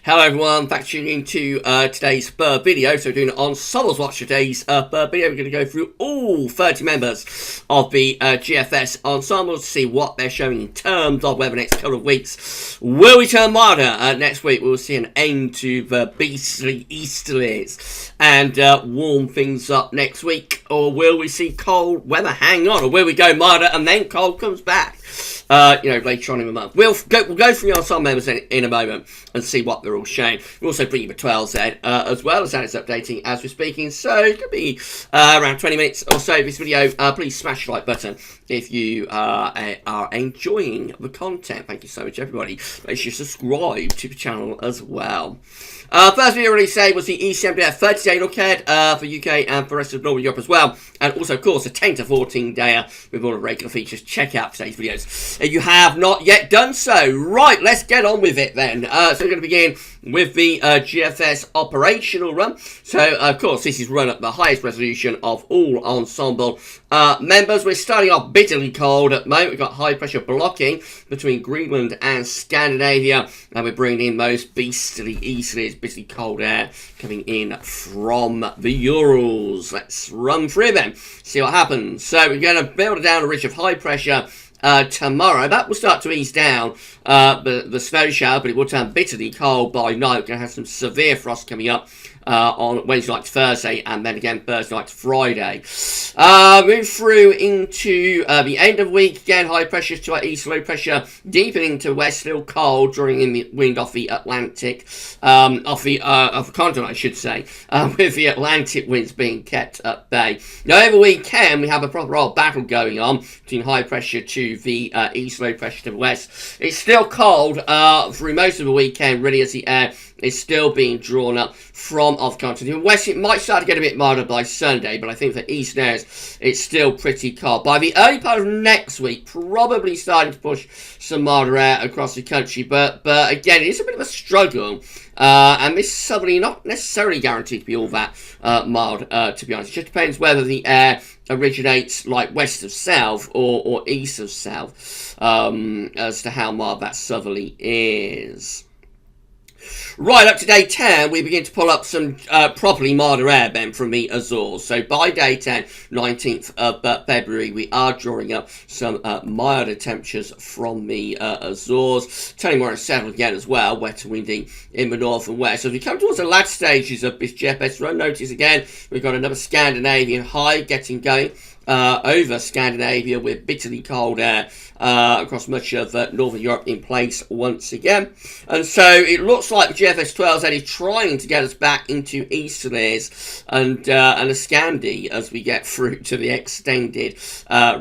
Hello everyone, thanks for tuning in to today's bird video. So we're doing it on Ensembles Watch today's bird video. We're going to go through all 30 members of the GFS Ensembles to see what they're showing in terms of weather next couple of weeks. Will we turn milder next week? We'll see an end to the beastly easterlies and warm things up next week. Or will we see cold weather hang on? Or will we go milder and then cold comes back? Later on in the month. We'll go through the ensemble members in a moment and see what they're all showing. We'll also bring you the 12 Z as well, as that is updating as we're speaking. So it could be around 20 minutes or so of this video. Please smash the like button if you are enjoying the content. Thank you so much, everybody. Make sure you subscribe to the channel as well. First video release today was the ECMWF 30-day look ahead for UK and for the rest of Northern Europe as well. And also, of course, a 10 to 14 dayer with all the regular features. Check out today's videos if you have not yet done so. Right, let's get on with it then. So we're going to begin with the GFS operational run. So, of course, this is run at the highest resolution of all ensemble members. We're starting off bitterly cold at the moment. We've got high pressure blocking between Greenland and Scandinavia. And we're bringing in those beastly easterlies, bitterly cold air coming in from the Urals. Let's run through them, see what happens. So we're going to build down a ridge of high pressure tomorrow. That will start to ease down the snow shower, but it will turn bitterly cold by night. We're going to have some severe frost coming up on Wednesday night to Thursday, and then again Thursday night to Friday. Move through into the end of the week. Again, high pressure to our east, low pressure deepening to west, still cold, drawing in the wind off the Atlantic, off the continent, I should say, with the Atlantic winds being kept at bay. Now, over the weekend, we have a proper old battle going on between high pressure to the east, low pressure to the west. It's still cold through most of the weekend, really, as the air is still being drawn up from off continent. In the west, it might start to get a bit milder by Sunday, but I think for east airs, it's still pretty cold. By the early part of next week, probably starting to push some milder air across the country, but again, it is a bit of a struggle. And this southerly not necessarily guaranteed to be all that mild, to be honest. It just depends whether the air originates like west of south or east of south as to how mild that southerly is. Right, up to day 10, we begin to pull up some properly milder air then from the Azores. So by day 10, 19th of February, we are drawing up some milder temperatures from the Azores. Turning more unsettled again as well, wet and windy in the north and west. So as we come towards the latter stages of this GFS run, notice again, we've got another Scandinavian high getting going over Scandinavia with bitterly cold air across much of Northern Europe in place once again. And so it looks like the GFS 12Z is trying to get us back into easterlies and a Scandi as we get through to the extended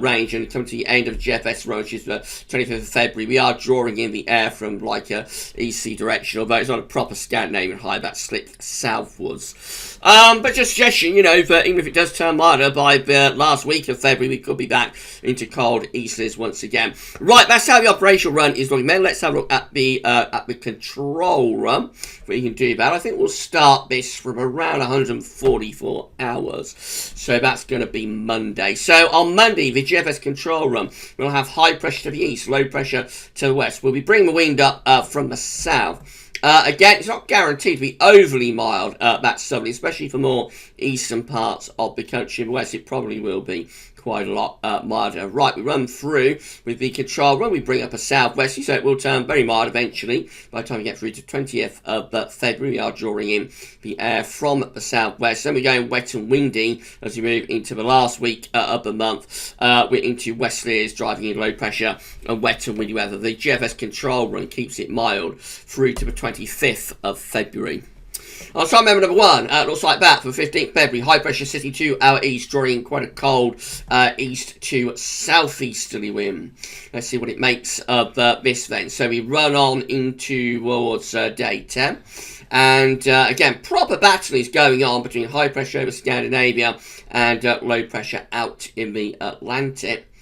range and come to the end of GFS run, which is the 25th of February. We are drawing in the air from like a EC direction, although it's not a proper Scandinavian high that slipped southwards. But just suggestion, that even if it does turn milder by the last week of February, we could be back into cold easterlies once again. Right, that's how the operational run is looking. Then let's have a look at the control run. We can do that. I think we'll start this from around 144 hours. So that's going to be Monday. So on Monday, the GFS control run, we'll have high pressure to the east, low pressure to the west. We'll be bringing the wind up from the south. Again, it's not guaranteed to be overly mild, that southerly, especially for more eastern parts of the country. In the west, it probably will be quite a lot milder. Right, we run through with the control run. We bring up a southwesterly, so it will turn very mild eventually. By the time we get through to 20th of February, we are drawing in the air from the southwest. Then we're going wet and windy as we move into the last week of the month. We're into westerlies, driving in low pressure and wet and windy weather. The GFS control run keeps it mild through to the 25th of February. On side member number 1, looks like that for 15th February. High pressure sitting to our east, drawing quite a cold east to southeasterly wind. Let's see what it makes of this then. So we run on into towards day 10. And again, proper battle is going on between high pressure over Scandinavia and low pressure out in the Atlantic.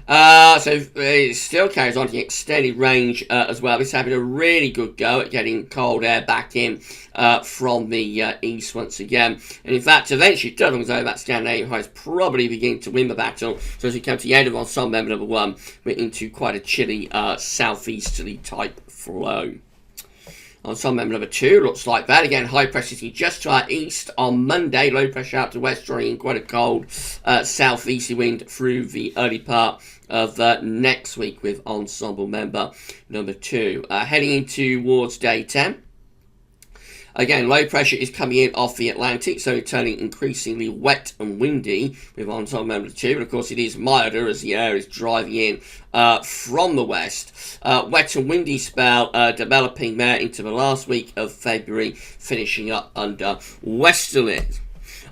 So it still carries on to the extended range as well. It's having a really good go at getting cold air back in from the east once again. And in fact, eventually, it does look as though that Scandinavian high is probably beginning to win the battle. So as we come to the end of ensemble member number 1, we're into quite a chilly southeasterly type flow. Ensemble member number 2 looks like that. Again, high pressure sitting just to our east on Monday. Low pressure out to west, drawing in quite a cold southeasterly wind through the early part of next week with Ensemble member number 2. Heading in towards day 10. Again, low pressure is coming in off the Atlantic, so turning increasingly wet and windy with Ensemble member 2. But of course, it is milder as the air is driving in from the west. Wet and windy spell developing there into the last week of February, finishing up under westerlies.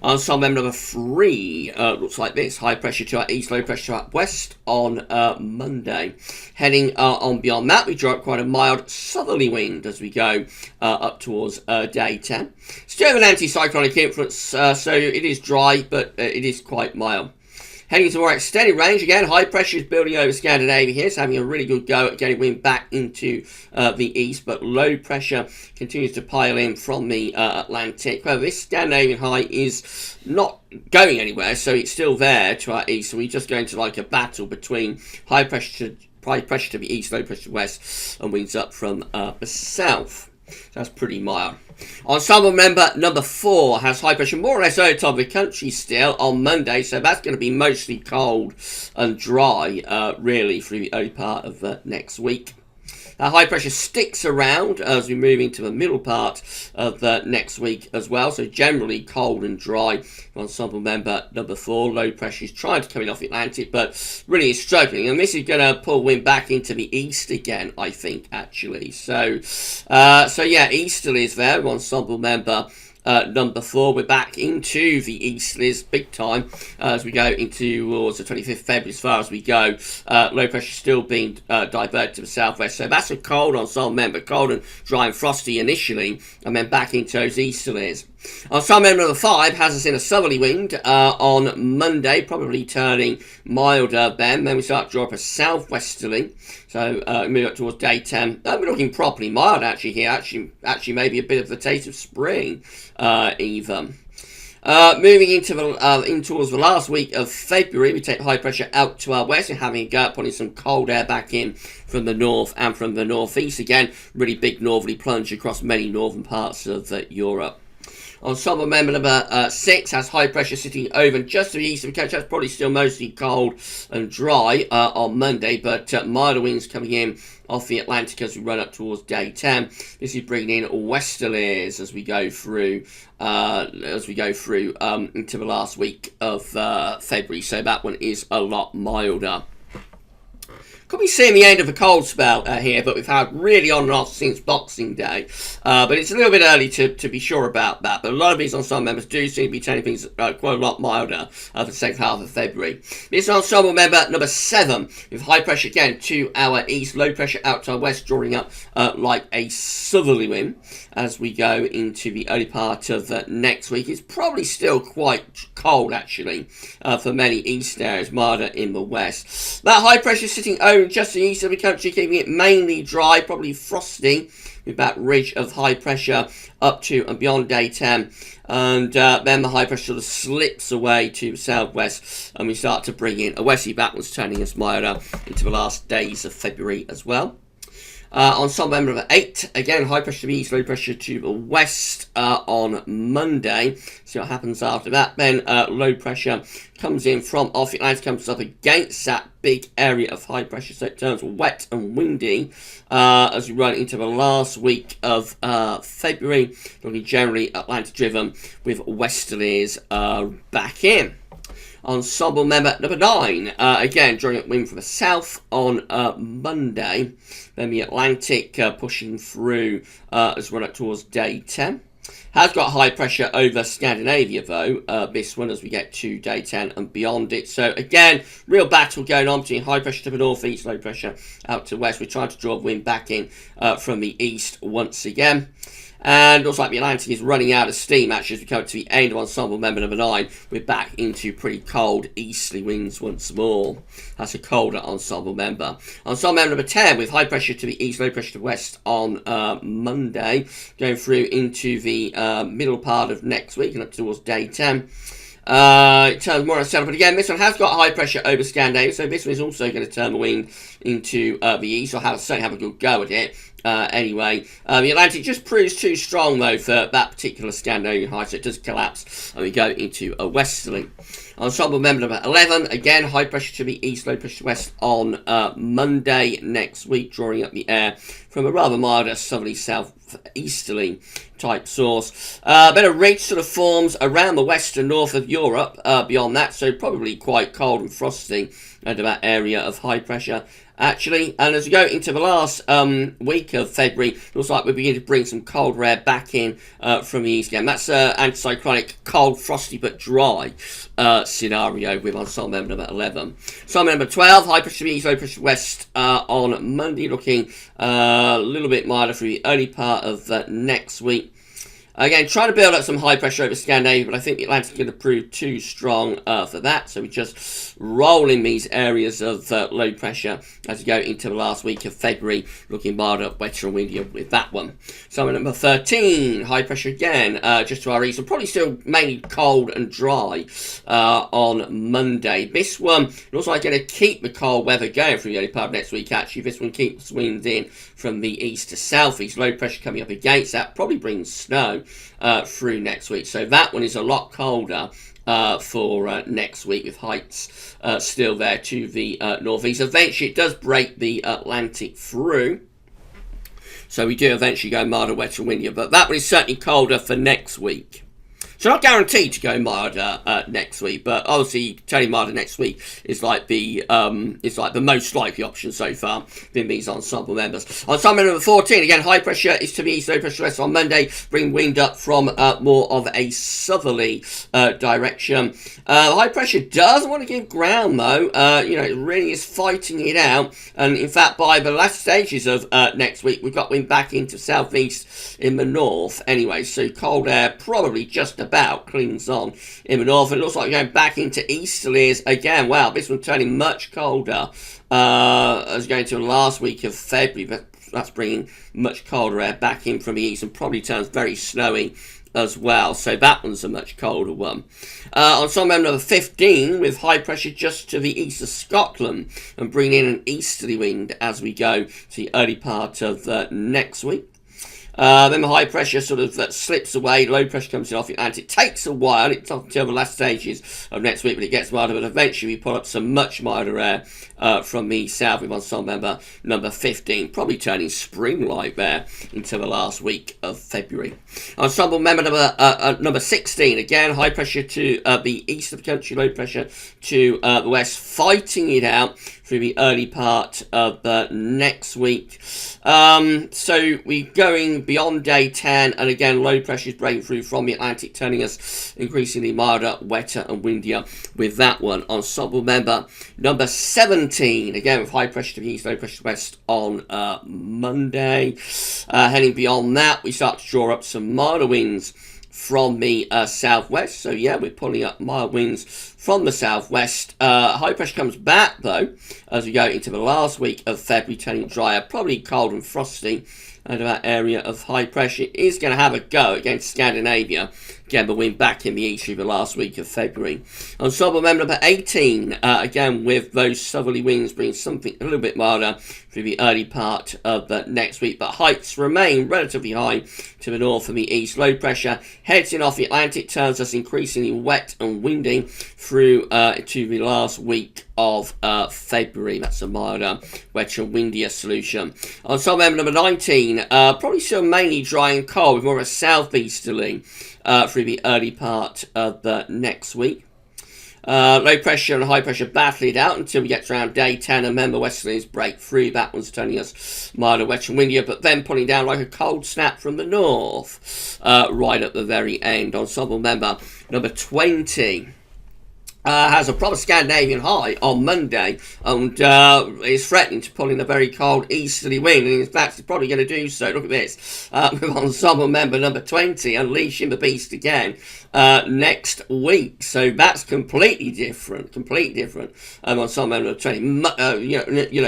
Ensemble member number 3 looks like this. High pressure to our east, low pressure to our west on Monday. Heading on beyond that, we draw up quite a mild southerly wind as we go up towards day 10. Still an anticyclonic influence, so it is dry, but it is quite mild. Heading to more extended range, again, high pressure is building over Scandinavia here, so having a really good go at getting wind back into the east, but low pressure continues to pile in from the Atlantic. Well, this Scandinavian high is not going anywhere, so it's still there to our east, so we're just going to like a battle between high pressure to the east, low pressure to the west, and winds up from the south. That's pretty mild. Ensemble member number 4 has high pressure more or less over top of the country still on Monday, so that's going to be mostly cold and dry, really, through the early part of next week. High pressure sticks around as we move into the middle part of next week as well. So generally cold and dry. Ensemble member number 4. Low pressure is trying to come in off the Atlantic, but really is struggling. And this is going to pull wind back into the east again, I think, actually. So yeah, easterlies there. Ensemble member number 4, we're back into the easterlies big time as we go into towards the 25th February as far as we go. Low pressure still being diverted to the southwest, so that's a cold ensemble member, cold and dry and frosty initially, and then back into those easterlies. Ensemble member number 5 has us in a southerly wind on Monday, probably turning milder then we start to draw up a southwesterly, so move up towards day 10. We're looking properly mild actually here, actually maybe a bit of the taste of spring even. Moving in towards the last week of February, we take high pressure out to our west and having a go at putting some cold air back in from the north and from the northeast. Again, really big northerly plunge across many northern parts of Europe. Ensemble member number 6 has high pressure sitting over just to the east of the country. That's probably still mostly cold and dry on Monday, but milder winds coming in off the Atlantic as we run up towards day 10. This is bringing in westerlies as we go through into the last week of February. So that one is a lot milder. Could be seeing the end of a cold spell here, but we've had really on and off since Boxing Day. But it's a little bit early to be sure about that. But a lot of these ensemble members do seem to be turning things quite a lot milder for the second half of February. This ensemble member number 7 with high pressure again to our east, low pressure out to our west, drawing up like a southerly wind as we go into the early part of next week. It's probably still quite cold actually for many east areas, milder in the west. That high pressure sitting over just to the east of the country, keeping it mainly dry, probably frosty, with that ridge of high pressure up to and beyond day 10. And then the high pressure sort of slips away to the southwest, and we start to bring in a westerly backwards, turning us milder into the last days of February as well. Ensemble member number 8, again, high pressure to the east, low pressure to the west on Monday. See what happens after that. Then low pressure comes in from off the Atlantic, comes up against that big area of high pressure, so it turns wet and windy as we run into the last week of February, looking generally Atlantic driven with westerlies back in. Ensemble member number 9, again drawing up wind from the south on Monday. Then the Atlantic pushing through as we run up towards day 10. Has got high pressure over Scandinavia though, this one as we get to day 10 and beyond it. So again, real battle going on between high pressure to the northeast, low pressure out to west. We're trying to draw wind back in from the east once again. And looks like the Atlantic is running out of steam actually as we come to the end of ensemble member number 9. We're back into pretty cold easterly winds once more. That's a colder ensemble member. Ensemble member number 10 with high pressure to the east, low pressure to the west on Monday. Going through into the middle part of next week and up towards day 10. It turns more on center, but again, this one has got high pressure over Scandinavia, so this one is also going to turn the wind into the east, or certainly have a good go at it. Anyway, the Atlantic just proves too strong, though, for that particular Scandinavian high, so it does collapse, and we go into a westerly. Ensemble member number 11, again, high pressure to the east, low pressure to west on Monday next week, drawing up the air from a rather milder southerly southeasterly type source. A bit of ridge sort of forms around the west and north of Europe beyond that, so probably quite cold and frosty under that area of high pressure. Actually, and as we go into the last week of February, it looks like we're beginning to bring some cold air back in from the east again. That's an anticyclonic, cold, frosty but dry scenario with Ensemble member number 11. Ensemble number 12, high pressure east, low pressure west on Monday, looking a little bit milder through the early part of next week. Again, trying to build up some high pressure over Scandinavia, but I think the Atlantic is going to prove too strong for that. So we just roll in these areas of low pressure as we go into the last week of February, looking milder, wetter and windier with that one. So number 13, high pressure again, just to our east, and probably still mainly cold and dry on Monday. This one looks like going to keep the cold weather going through the early part of next week, actually. This one keeps winds in from the east to southeast, low pressure coming up against that, probably brings snow through next week. So that one is a lot colder for next week, with heights still there to the northeast. Eventually it does break the Atlantic through, so we do eventually go milder, wetter and windier, but that one is certainly colder for next week. So not guaranteed to go milder next week, but obviously turning milder next week is like the most likely option so far in these ensemble members. Ensemble number 14, again, high pressure is to the east, low pressure west on Monday, bring wind up from more of a southerly direction. High pressure does want to give ground though, it really is fighting it out, and in fact by the last stages of next week we've got wind back into southeast in the north anyway, so cold air probably just about clings on in the north. It looks like we're going back into easterlies again. Wow, this one turning much colder as going to the last week of February, but that's bringing much colder air back in from the east and probably turns very snowy as well, so that one's a much colder one. Ensemble number 15, with high pressure just to the east of Scotland and bringing in an easterly wind as we go to the early part of next week. Then the high pressure sort of slips away, low pressure comes in off the Atlantic. It takes a while, it's not until the last stages of next week when it gets milder, but eventually we pull up some much milder air from the south with Ensemble member number 15, probably turning spring-like there into the last week of February. Ensemble member number 16, again, high pressure to the east of the country, low pressure to the west, fighting it out through the early part of next week. So we're going beyond day 10, and again low pressure is breaking through from the Atlantic, turning us increasingly milder, wetter and windier with that one. Ensemble member number 17, again with high pressure to the east, low pressure to the west on Monday. Heading beyond that, we start to draw up some milder winds from the southwest. So yeah, we're pulling up mild winds from the southwest. High pressure comes back though as we go into the last week of February, turning drier, probably cold and frosty under that area of high pressure. It is going to have a go against Scandinavia. Again, the wind back in the east through the last week of February. Ensemble member number 18, again with those southerly winds bringing something a little bit milder through the early part of next week, but heights remain relatively high to the north and the east. Low pressure heads in off the Atlantic, turns us increasingly wet and windy through to the last week of February. That's a milder, wetter and windier solution. Ensemble member number 19, probably still mainly dry and cold with more of a southeasterly through the early part of next week. Low pressure and high pressure battle it out until we get to around day 10, and remember westerlies break through. That one's turning us milder, wetter and windier, but then pulling down like a cold snap from the north right at the very end. Ensemble member number 20. has a proper Scandinavian high on Monday and is threatening to pull in a very cold easterly wind, and in fact it's probably going to do so. Look at this, with Ensemble member number 20 unleashing the beast again next week, so that's completely different. Ensemble member 20,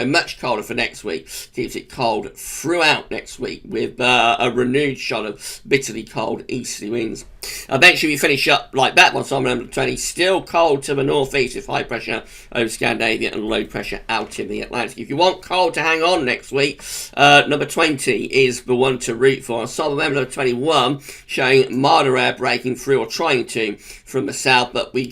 much colder for next week, keeps it cold throughout next week with a renewed shot of bitterly cold easterly winds. Eventually we finish up like that. Ensemble number 20 still cold to the northeast with high pressure over Scandinavia and low pressure out in the Atlantic. If you want cold to hang on next week, number 20 is the one to root for. Ensemble member number 21 showing milder air breaking through, or trying to, from the south, but we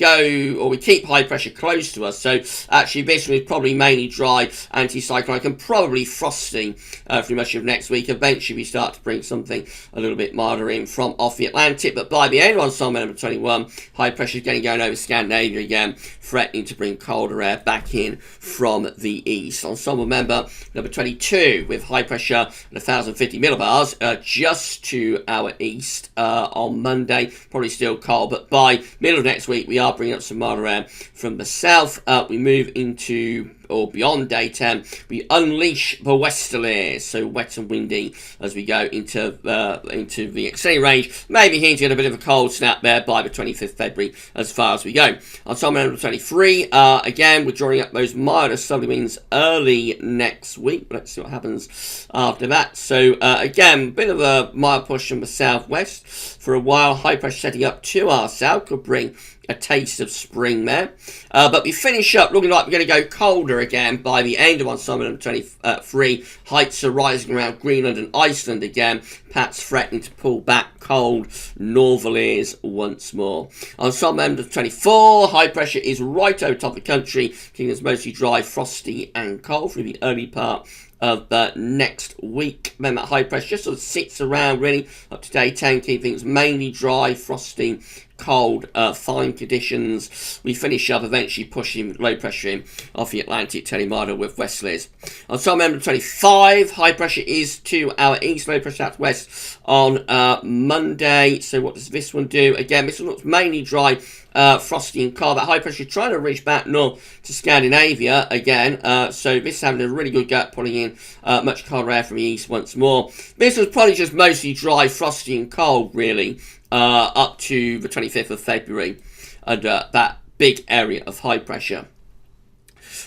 keep high pressure close to us, so actually this one is probably mainly dry, anticyclonic and probably frosty through much of next week. Eventually we start to bring something a little bit milder in from off the Atlantic, but by the end of Ensemble number 21, high pressure is going over Scandinavia again, threatening to bring colder air back in from the east. Ensemble member number 22 with high pressure at 1050 millibars just to our east on Monday, probably still cold, but by middle of next week we are bringing up some milder air from the south. We move into or beyond day 10, we unleash the westerlies, so wet and windy as we go into the extended range, maybe hinting at a bit of a cold snap there by the 25th February as far as we go. On Ensemble number 23, again, we're drawing up those milder southerly winds early next week. Let's see what happens after that. So, again, a bit of a mild push from the southwest for a while. High pressure setting up to our south could bring a taste of spring there. But we finish up looking like we're going to go colder again by the end of Ensemble number 23. Heights are rising around Greenland and Iceland again. Pat's threatening to pull back cold northerlies once more. Ensemble number 24, high pressure is right over top of the country, keeping us mostly dry, frosty and cold through the early part of next week. Then that high pressure just sort of sits around really up to day 10, keeping things mainly dry, frosty, cold, fine conditions. We finish up eventually pushing low pressure in off the Atlantic, turning milder with westerlies. Ensemble number 25, high pressure is to our east, low pressure out west on Monday. So what does this one do? Again, this one looks mainly dry, frosty and cold. That high pressure trying to reach back north to Scandinavia again. So this is having a really good go at pulling in much colder air from the east once more. This was probably just mostly dry, frosty and cold really, up to the 25th of February under that big area of high pressure.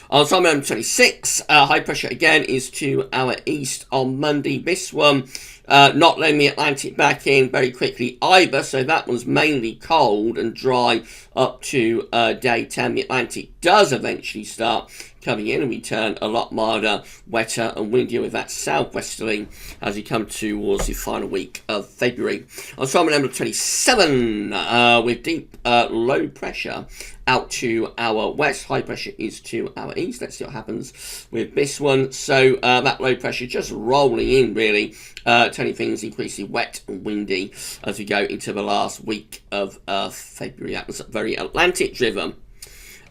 Ensemble number 26, high pressure again is to our east on Monday. This one not letting the Atlantic back in very quickly either, so that one's mainly cold and dry up to day 10. The Atlantic does eventually start coming in and we turn a lot milder, wetter and windier with that southwesterly as we come towards the final week of February. Ensemble number 27 with deep low pressure out to our west. High pressure is to our east. Let's see what happens with this one. So that low pressure just rolling in really, turning things increasingly wet and windy as we go into the last week of February. That was very Atlantic driven.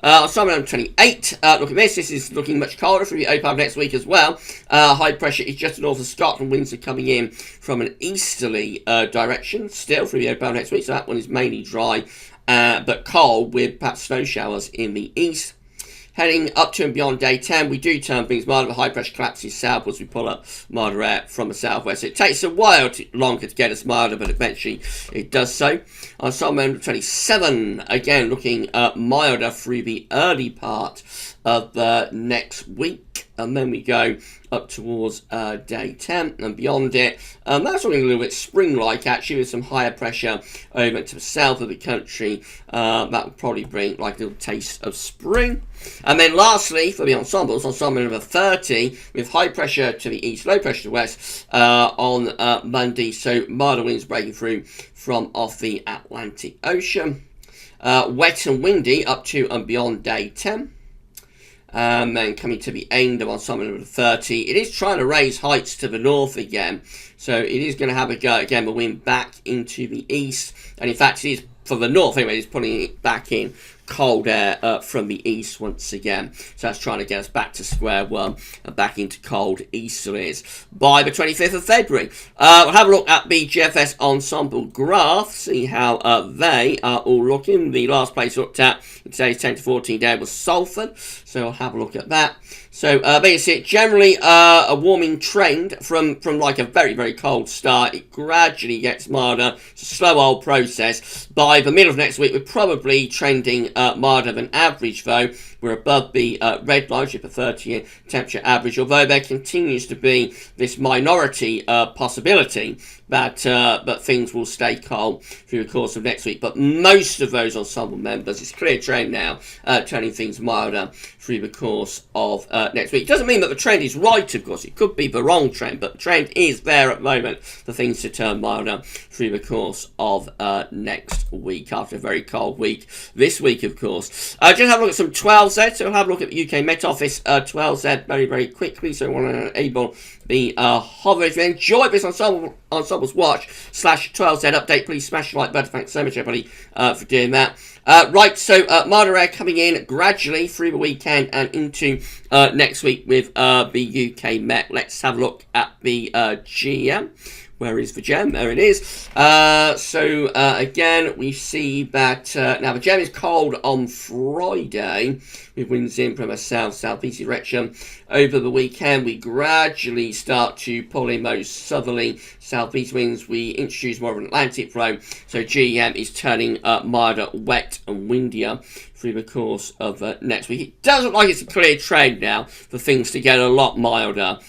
Ensemble number 28, look at this is looking much colder through the open next week as well. High pressure is just north of Scotland, winds are coming in from an easterly direction still through the open next week, so that one is mainly dry but cold with perhaps snow showers in the east. Heading up to and beyond day 10, we do turn things milder. The high pressure collapses south as we pull up milder air from the southwest. It takes a while longer to get us milder, but eventually it does so. Ensemble number 27, again looking milder through the early part of next week. And then we go up towards day 10 and beyond it. That's looking a little bit spring-like actually, with some higher pressure over to the south of the country. That will probably bring like a little taste of spring. And then lastly, for the ensembles, ensemble number 30 with high pressure to the east, low pressure to the west on Monday. So milder winds breaking through from off the Atlantic Ocean. Wet and windy up to and beyond day 10. And then coming to the end of ensemble number 30, it is trying to raise heights to the north again. So it is going to have a go again, the wind back into the east. And in fact, it is for the north anyway, it's pulling it back in cold air from the east once again. So that's trying to get us back to square one and back into cold easterlies by the 25th of February. We'll have a look at the GFS Ensemble graph, see how they are all looking. The last place looked at today's 10 to 14 day was Salford, so we'll have a look at that. So basically, generally a warming trend from like a very, very cold start. It gradually gets milder. It's a slow old process. By the middle of next week, we're probably trending milder than average, though. We're above the red line, which is a 30-year temperature average, although there continues to be this minority possibility that things will stay cold through the course of next week. But most of those ensemble members, it's a clear trend now, turning things milder through the course of next week. It doesn't mean that the trend is right, of course. It could be the wrong trend, but the trend is there at the moment for things to turn milder through the course of next week, after a very cold week this week, of course. Just have a look at some 12Z. So we'll have a look at the UK Met Office 12Z very, very quickly. So we want to enable the hover. If you enjoyed this Ensembles Watch /12Z update, please smash the like button. Thanks so much, everybody, for doing that. Right, so milder air coming in gradually through the weekend and into next week with the UK Met. Let's have a look at the GM. Where is the gem? There it is. Again, we see that now the gem is cold on Friday with winds in from a south-southeast direction. Over the weekend, we gradually start to pull in those southerly southeast winds. We introduce more of an Atlantic flow, so GEM is turning milder, wet and windier through the course of next week. It does look like it's a clear trend now for things to get a lot milder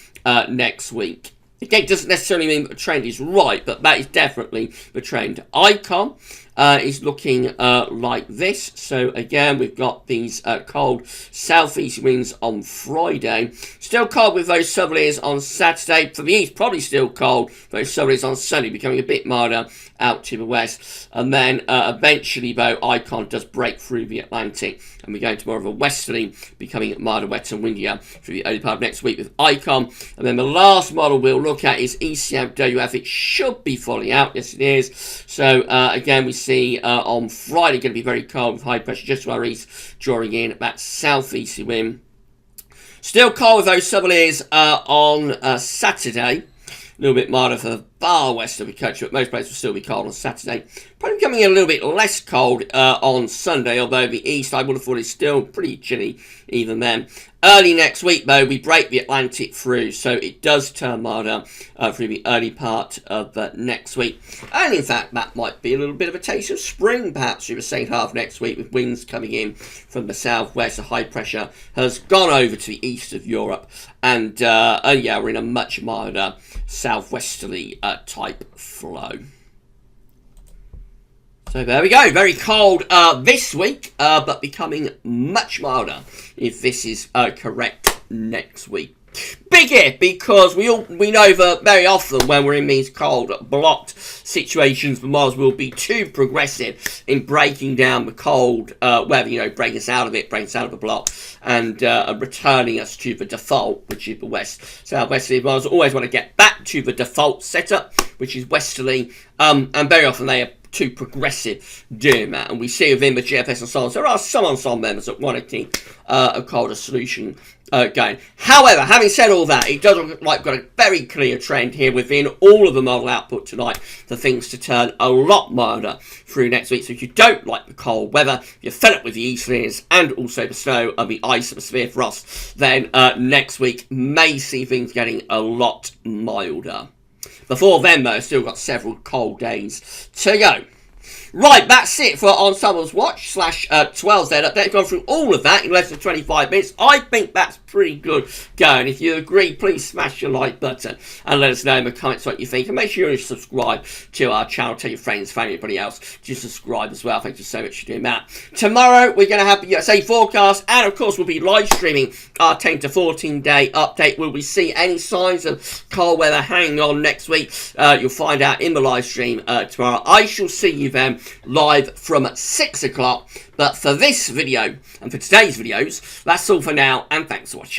next week. Again, it doesn't necessarily mean that the trend is right, but that is definitely the trend. Icon is looking like this. So again, we've got these cold southeast winds on Friday. Still cold with those southerlies on Saturday. For the east, probably still cold. Those southerlies on Sunday, becoming a bit milder out to the west. And then eventually, though, Icon does break through the Atlantic. And we're going to more of a westerly, becoming milder, wet and windier through the early part of next week with Icon. And then the last model we'll look at is ECMWF. It should be falling out. Yes, it is. So again, we see on Friday going to be very cold with high pressure just to our east, drawing in that southeasterly wind. Still cold with those southerlies on Saturday. A little bit milder for the far west of the country, but most places will still be cold on Saturday. Probably coming in a little bit less cold on Sunday, although the east, I would have thought, is still pretty chilly even then. Early next week, though, we break the Atlantic through, so it does turn milder through the early part of next week. And in fact, that might be a little bit of a taste of spring, perhaps, through the second half next week, with winds coming in from the southwest. The high pressure has gone over to the east of Europe, and yeah, we're in a much milder southwesterly type flow. So there we go, very cold this week, but becoming much milder if this is correct next week. Big if, because we know that very often when we're in these cold, blocked situations, the models will be too progressive in breaking down the cold weather, you know, breaking us out of it, breaking us out of the block, and returning us to the default, which is the west. Southwesterly models always want to get back to the default setup, which is westerly, and very often they are too progressive doing that. And we see within the GFS Ensembles, there are some ensemble members that want to keep a colder solution going. However, having said all that, it does look like we've got a very clear trend here within all of the model output tonight for things to turn a lot milder through next week. So if you don't like the cold weather, if you're fed up with the easterlies and also the snow and the ice and the severe frost, then next week may see things getting a lot milder. Before then, though, still got several cold days to go. Right, that's it for Ensembles Watch /12Z update. I've gone through all of that in less than 25 minutes. I think that's pretty good going. If you agree, please smash your like button and let us know in the comments what you think. And make sure you subscribe to our channel. Tell your friends, family, everybody else to subscribe as well. Thank you so much for doing that. Tomorrow, we're going to have the USA forecast. And, of course, we'll be live streaming our 10 to 14 day update. Will we see any signs of cold weather hanging on next week? You'll find out in the live stream tomorrow. I shall see you then live from 6 o'clock. But for this video and for today's videos, that's all for now, and thanks for watching.